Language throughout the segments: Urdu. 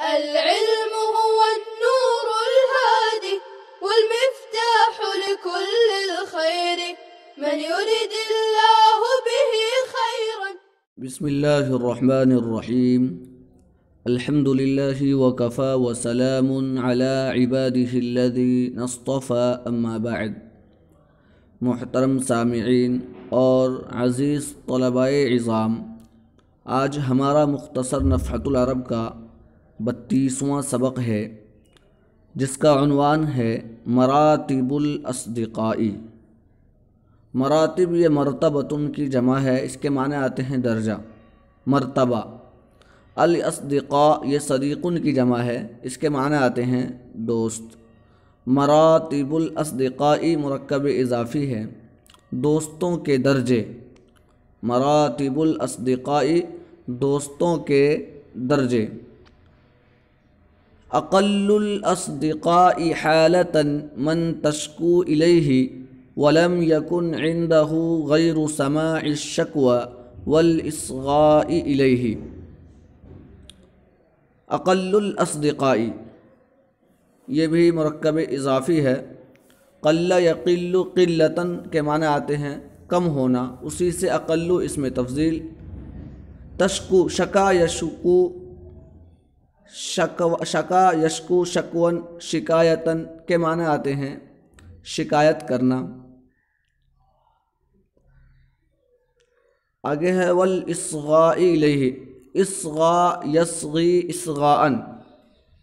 العلم هو النور الهادي والمفتاح لكل الخير من يرد الله به خيرا. بسم الله الرحمن الرحيم. الحمد لله وكفى وسلام على عباده الذين اصطفى اما بعد. محترم سامعین اور عزیز طلباء عظام، آج ہمارا مختصر نفحۃ العرب کا 32واں سبق ہے، جس کا عنوان ہے مراتب الاصدقاء۔ مراتب یہ مرتبتن کی جمع ہے، اس کے معنی آتے ہیں درجہ، مرتبہ۔ الاصدقاء یہ صدیقن کی جمع ہے، اس کے معنی آتے ہیں دوست۔ مراتب الاصدقاء مرکب اضافی ہے، دوستوں کے درجے۔ مراتب الاصدقاء دوستوں کے درجے۔ اقل الاصدقاء حالة من تشکو الیہ ولم یکن عنده غیر سماع الشکوى والاصغاء الیہ۔ اقل الاصدقاء یہ بھی مرکب اضافی ہے، قل یقل قلتاً کے معنی آتے ہیں کم ہونا، اسی سے اقل اسم تفضیل۔ تشکو شکا یشکو شکا یشکو شکون شکایتاً کے معنی آتے ہیں شکایت کرنا۔ آگے ہے والاصغاء الیہ، اصغا یصغی اصغاءً،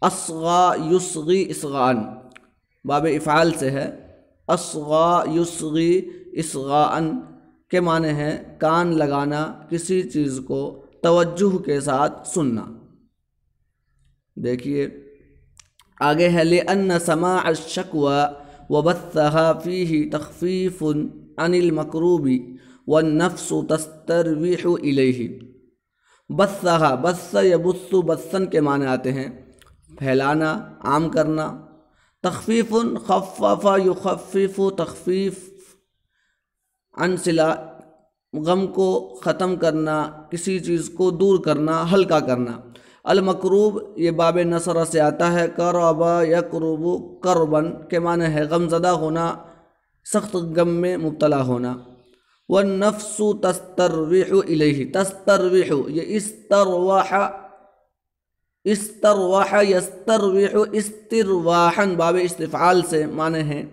اصغا یصغی اصغاءً، باب افعال سے ہے۔ اصغا یصغی اصغاءً کے معنی ہے کان لگانا، کسی چیز کو توجہ کے ساتھ سننا۔ دیکھیے آگے ہے لأن سماع الشکوى وبثها فيه تخفیف عن المکروب والنفس تستروح الیہ۔ بثها، بث یبث بثن کے معنی آتے ہیں پھیلانا، عام کرنا۔ تخفیف خفف یخفف، تخفیف عن صلہ غم کو ختم کرنا، کسی چیز کو دور کرنا، ہلکا کرنا۔ المکروب یہ باب نصر سے آتا ہے، کرب یکرب کربن کے معنی ہے غم زدہ ہونا، سخت غم میں مبتلا ہونا۔ والنفس تستروح الیہ، تستروح یہ استرواح یستروح استرواحاً باب استفعال سے معنی ہے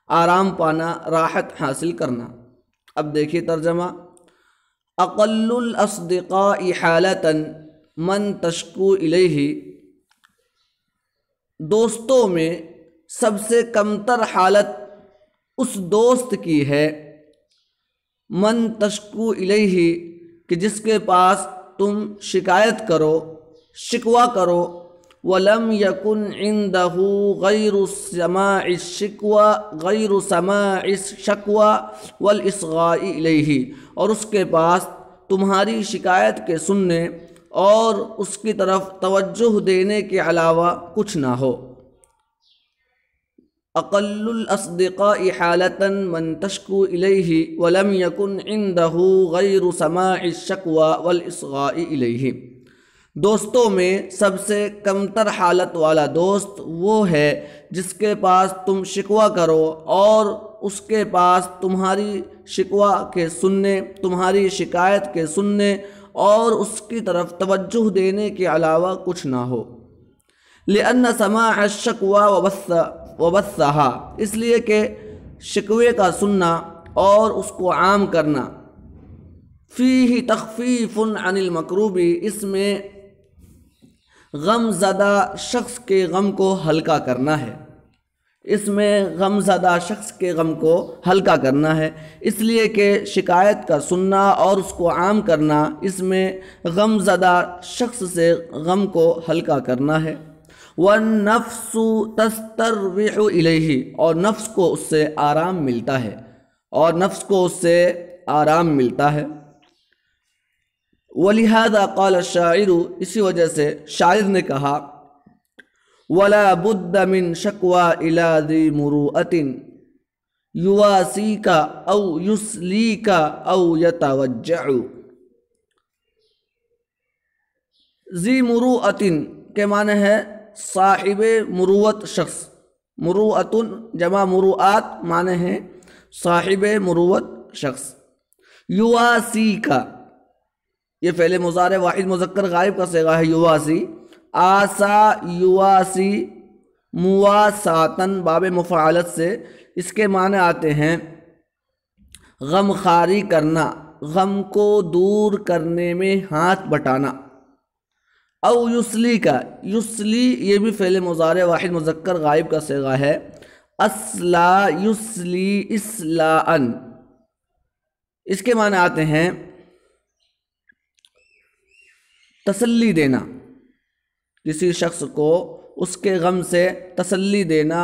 آرام پانا، راحت حاصل کرنا۔ اب دیکھیے ترجمہ۔ اقل الاصدقاء حالة من تشکو الیہ، دوستوں میں سب سے کمتر حالت اس دوست کی ہے، من تشکو الیہ کہ جس کے پاس تم شکایت کرو، شکوہ کرو، ولم یکن عنده غیر سماع الشکوى والاصغاء الیہ، اور اس کے پاس تمہاری شکایت کے سننے اور اس کی طرف توجہ دینے کے علاوہ کچھ نہ ہو۔ اقل الاصدقاء حالة من تشکو الیہ ولم یکن عنده غیر سماع الشکوى والاصغاء الیہ، دوستوں میں سب سے کمتر حالت والا دوست وہ ہے جس کے پاس تم شکوہ کرو اور اس کے پاس تمہاری شکوہ کے سننے، تمہاری شکایت کے سننے اور اس کی طرف توجہ دینے کے علاوہ کچھ نہ ہو۔ لأن سماع الشکوى وبثها، اس لیے کہ شکوے کا سننا اور اس کو عام کرنا، فیہ تخفیف عن المکروب، اس میں غم زدہ شخص کے غم کو ہلکا کرنا ہے، اس میں غم زدہ شخص کے غم کو ہلکا کرنا ہے، اس لیے کہ شکایت کا سننا اور اس کو عام کرنا اس میں غم زدہ شخص سے غم کو ہلکا کرنا ہے۔ والنفس تستروح الیہ، اور نفس کو اس سے آرام ملتا ہے، اور نفس کو اس سے آرام ملتا ہے۔ ولہذا قال الشاعر، اسی وجہ سے شاعر نے کہا، ولا بد من شکوى الى ذی مروءۃ یواسیک او یسلیک او یتوجع۔ ذی مروءۃ کے معنی ہے صاحب مروت شخص، مروعتن جمع مروعات معنی ہے صاحب مروت شخص۔ یواسی کا یہ فعل مضارع واحد مذکر غائب کا صیغہ ہے یواسی، آسا یواسی مواساتن باب مفاعلت سے، اس کے معنی آتے ہیں غم خواری کرنا، غم کو دور کرنے میں ہاتھ بٹانا۔ او یسلی کا یسلی یہ بھی فعل مضارع واحد مذکر غائب کا صیغہ ہے، اسلا یسلی اسلاً، اس کے معنی آتے ہیں تسلی دینا، کسی شخص کو اس کے غم سے تسلی دینا۔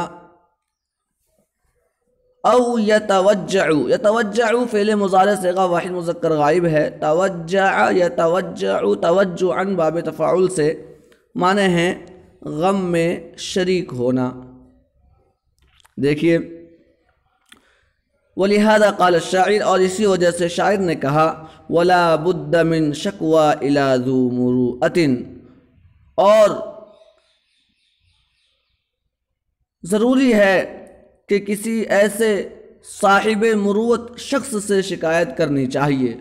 او یتوجع، یتوجع فعل مضارع صیغہ واحد مذکر غائب ہے، توجع یتوجع توجعا باب تفاعل سے، معنی ہے غم میں شریک ہونا۔ دیکھیے وَلِهَذَا قال الشاعر، اور اسی وجہ سے شاعر نے کہا وَلَا بُدَّ مِن شَكْوَى إِلَى ذُو مُرُوءَةٍ، اور ضروری ہے کہ کسی ایسے صاحب مروت شخص سے شکایت کرنی چاہیے،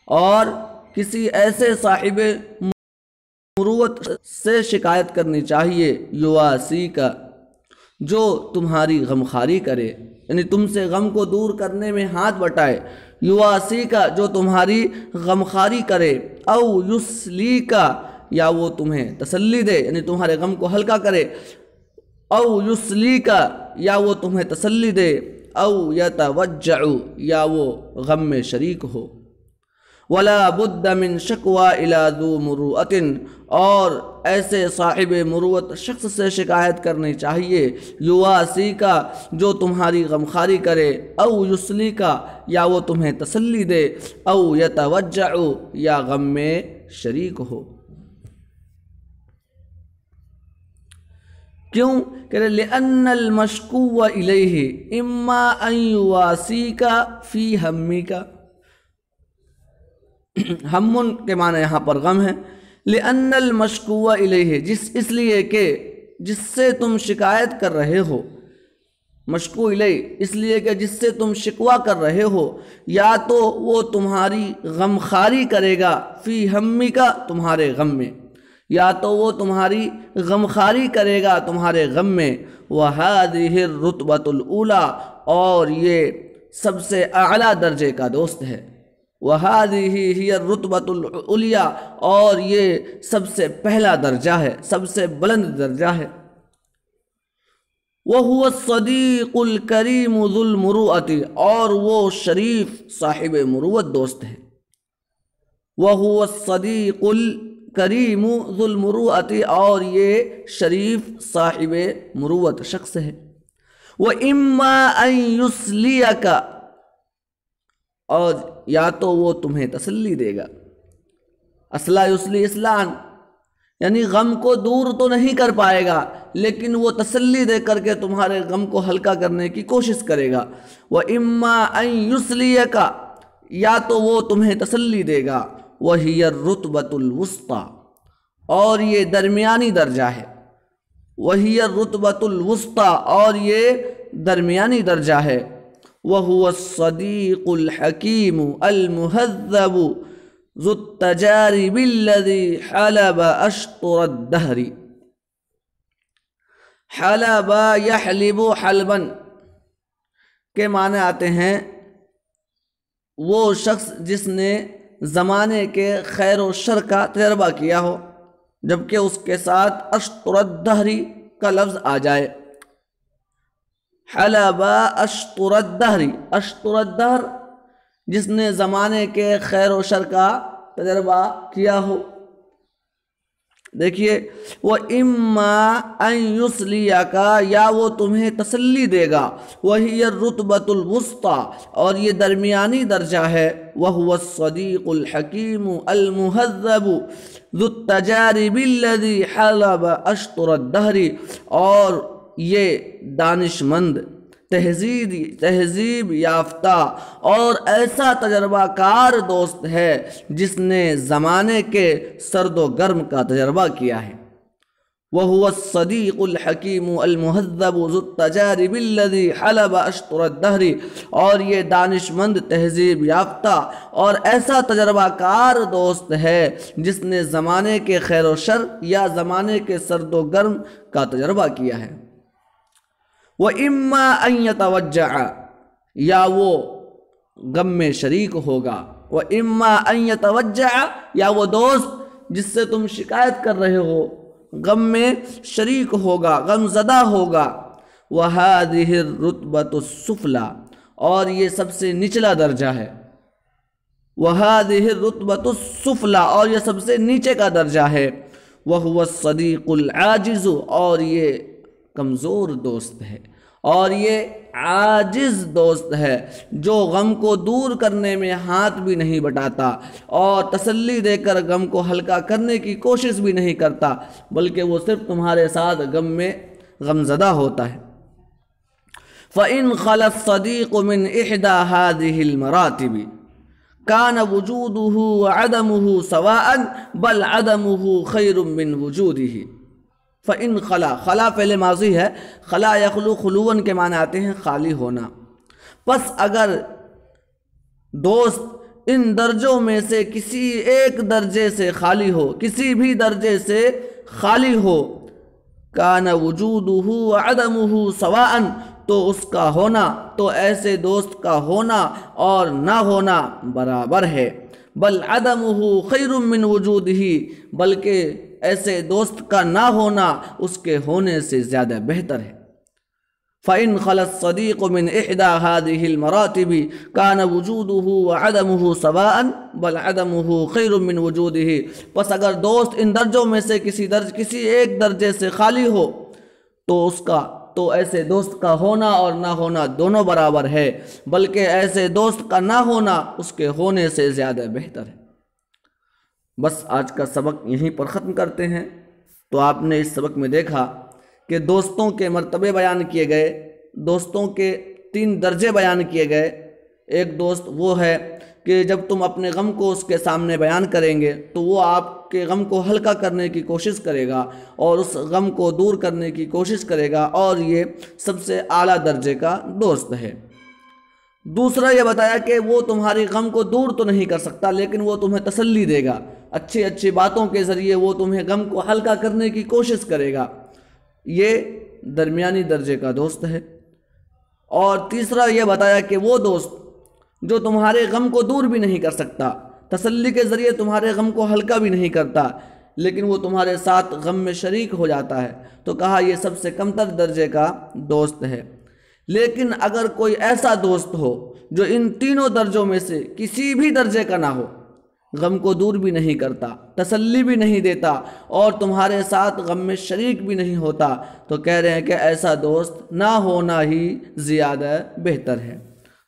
اور کسی ایسے صاحب مروت سے شکایت کرنی چاہیے یواسی کا، جو تمہاری غمخواری کرے، یعنی تم سے غم کو دور کرنے میں ہاتھ بٹائے، یواسی کا جو تمہاری غمخواری کرے، او یسلی کا یا وہ تمہیں تسلی دے، یعنی تمہارے غم کو ہلکا کرے، او یسلی کا یا وہ تمہیں تسلی دے، او یتوجع یا وہ غم میں شریک ہو۔ وَلَا بُدَّ مِن شَكْوَى إِلَى ذُو مُرُوءَةٍ، اور ایسے صاحب مروت شخص سے شکایت کرنی چاہیے یواسی کا جو تمہاری غمخواری کرے، او یسلی کا یا وہ تمہیں تسلی دے، او یتوجع یا غم میں شریک ہو۔ کیوں کہ لِأَنَّ الْمَشْكُوَّ إِلَيْهِ إِمَّا أَن يُوَاسِيكَ فِي هَمِّكَ، ہمن کے معنی یہاں پر غم ہے، لِأَنَّ الْمَشْكُوَّ إِلَيْهِ اس لیے کہ جس سے تم شکایت کر رہے ہو، مشکو الیہ اس لیے کہ جس سے تم شکوہ کر رہے ہو، یا تو وہ تمہاری غمخواری کرے گا فی ہمِّک تمہارے غم میں، یا تو وہ تمہاری غمخواری کرے گا تمہارے غم میں، وَهَذِهِ الرُّتْبَةُ الْأُولَى، اور یہ سب سے اعلیٰ درجے کا دوست ہے، وَهَذِهِ هِيَ الرُّتْبَةُ الْعُلْيَا، اور یہ سب سے پہلا درجہ ہے، سب سے بلند درجہ ہے۔ وَهُوَ الصَّدِيقُ الْكَرِيمُ ذُو الْمُرُوءَةِ، اور وہ شریف صاحب مروت دوست ہے۔ وَهُوَ الصَّدِيقُ الْكَرِيمُ ذُو الْمُرُوءَةِ، اور یہ شریف صاحب مروت شخص ہے۔ وَإِمَّا أَن يُسْلِيَكَ، اور یا تو وہ تمہیں تسلی دے گا، اسلا یسلی اسلان، یعنی غم کو دور تو نہیں کر پائے گا لیکن وہ تسلی دے کر کے تمہارے غم کو ہلکا کرنے کی کوشش کرے گا۔ وَإِمَّا أَن يُسْلِيَكَ، یا تو وہ تمہیں تسلی دے گا، وَهِيَ الرُّتْبَةُ الْوُسْطَى، اور یہ درمیانی درجہ ہے، وَهِيَ الرُّتْبَةُ الْوُسْطَى، اور یہ درمیانی درجہ ہے۔ وَهُوَ الصَّدِيقُ الْحَكِيمُ الْمُهَذَّبُ ذُو التَّجَارِبِ الَّذِي حَلَبَ أَشْطُرَ الدَّهْرِ، حَلَبَ يَحْلِبُ حَلْبًا کے معنی آتے ہیں وہ شخص جس نے زمانے کے خیر و شر کا تجربہ کیا ہو، جبکہ اس کے ساتھ اشطر الدہری کا لفظ آ جائے۔ حلب اشطر الدہری، اشطر الدہر جس نے زمانے کے خیر و شر کا تجربہ کیا ہو۔ دیکھیے وَإِمَّا أَن يُسْلِيَكَ، یا وہ تمہیں تسلی دے گا، وَهِيَ الرُّتْبَةُ الْوُسْطَى، اور یہ درمیانی درجہ ہے، وَهُوَ الصَّدِيقُ الْحَكِيمُ الْمُهَذَّبُ ذُو التَّجَارِبِ الَّذِي حَلَبَ أَشْطُرَ الدَّهْرِ، اور یہ دانش مند، تہذیب یافتہ اور ایسا تجربہ کار دوست ہے جس نے زمانے کے سرد و گرم کا تجربہ کیا ہے۔ وهو الصديق الحكيم المهذب ذو التجارب الذي حلب اشطر الدهر، اور یہ دانش مند تہذیب یافتہ اور ایسا تجربہ کار دوست ہے جس نے زمانے کے خیر و شر یا زمانے کے سرد و گرم کا تجربہ کیا ہے۔ وَإِمَّا أَن يَتَوَجَّعَ، یا وہ غم میں شریک ہوگا۔ وَإِمَّا أَن يَتَوَجَّعَ، یا وہ دوست جس سے تم شکایت کر رہے ہو غم میں شریک ہوگا، غم زدہ ہوگا۔ وَهَذِهِ الرُّتْبَةُ السُّفْلَى، اور یہ سب سے نچلا درجہ ہے۔ وَهَذِهِ الرُّتْبَةُ السُّفْلَى، اور یہ سب سے نیچے کا درجہ ہے۔ وَهُوَ الصَّدِيقُ الْعَاجِزُ، اور یہ کمزور دوست ہے، اور یہ عاجز دوست ہے جو غم کو دور کرنے میں ہاتھ بھی نہیں بٹاتا اور تسلی دے کر غم کو ہلکا کرنے کی کوشش بھی نہیں کرتا، بلکہ وہ صرف تمہارے ساتھ غم میں غمزدہ ہوتا ہے۔ فَإِنْ خَلَى الصَّدِيقُ مِنْ إِحْدَى هَذِهِ الْمَرَاتِبِ كَانَ وُجُودُهُ وَعَدَمُهُ سَوَاءً بَلْ عَدَمُهُ خَيْرٌ مِّن وُجُودِهِ۔ فَإِنْ خَلَا، خلا فعل ماضی ہے، خلا یخلو خلوًا کے معنی آتے ہیں خالی ہونا۔ پس اگر دوست ان درجوں میں سے کسی ایک درجے سے خالی ہو، کسی بھی درجے سے خالی ہو، کان وجودہ وعدمہ سواء، تو اس کا ہونا، تو ایسے دوست کا ہونا اور نہ ہونا برابر ہے۔ بل عدمہ خیر من وجودہ، بلکہ ایسے دوست کا نہ ہونا اس کے ہونے سے زیادہ بہتر ہے۔ فَإِنْ خَلَى الصَّدِيقُ مِنْ إِحْدَى هَذِهِ الْمَرَاتِبِ كَانَ وُجُودُهُ وَعَدَمُهُ سَوَاءً بَلْ عَدَمُهُ خَيْرٌ مِّن وُجُودِهِ، پس اگر دوست ان درجوں میں سے کسی ایک درجے سے خالی ہو تو ایسے دوست کا ہونا اور نہ ہونا دونوں برابر ہے، بلکہ ایسے دوست کا نہ ہونا اس کے ہونے سے زیادہ بہتر ہے۔ بس آج کا سبق یہیں پر ختم کرتے ہیں۔ تو آپ نے اس سبق میں دیکھا کہ دوستوں کے مرتبے بیان کیے گئے، دوستوں کے 3 درجے بیان کیے گئے۔ ایک دوست وہ ہے کہ جب تم اپنے غم کو اس کے سامنے بیان کریں گے تو وہ آپ کے غم کو ہلکا کرنے کی کوشش کرے گا اور اس غم کو دور کرنے کی کوشش کرے گا، اور یہ سب سے اعلیٰ درجے کا دوست ہے۔ دوسرا یہ بتایا کہ وہ تمہاری غم کو دور تو نہیں کر سکتا، لیکن وہ تمہیں تسلی دے گا، اچھی اچھی باتوں کے ذریعے وہ تمہیں غم کو ہلکا کرنے کی کوشش کرے گا۔ یہ درمیانی درجے کا دوست ہے۔ اور تیسرا یہ بتایا کہ وہ دوست جو تمہارے غم کو دور بھی نہیں کر سکتا، تسلی کے ذریعے تمہارے غم کو ہلکا بھی نہیں کرتا، لیکن وہ تمہارے ساتھ غم میں شریک ہو جاتا ہے، تو کہا یہ سب سے کمتر درجے کا دوست ہے۔ لیکن اگر کوئی ایسا دوست ہو جو ان تینوں درجوں میں سے کسی بھی درجے کا نہ ہو، غم کو دور بھی نہیں کرتا، تسلی بھی نہیں دیتا اور تمہارے ساتھ غم میں شریک بھی نہیں ہوتا، تو کہہ رہے ہیں کہ ایسا دوست نہ ہونا ہی زیادہ بہتر ہے۔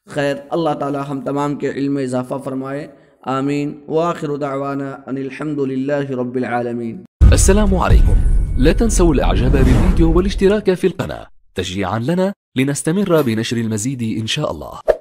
خیر، اللہ تعالی ہم تمام کے علم میں اضافہ فرمائے، آمین۔ وآخر دعوانا ان الحمد للہ رب العالمین۔ السلام عليكم، لا تنسوا الاعجاب بالفيديو والاشتراك في القناة تشجيعا لنا لنستمر بنشر المزيد إن شاء الله.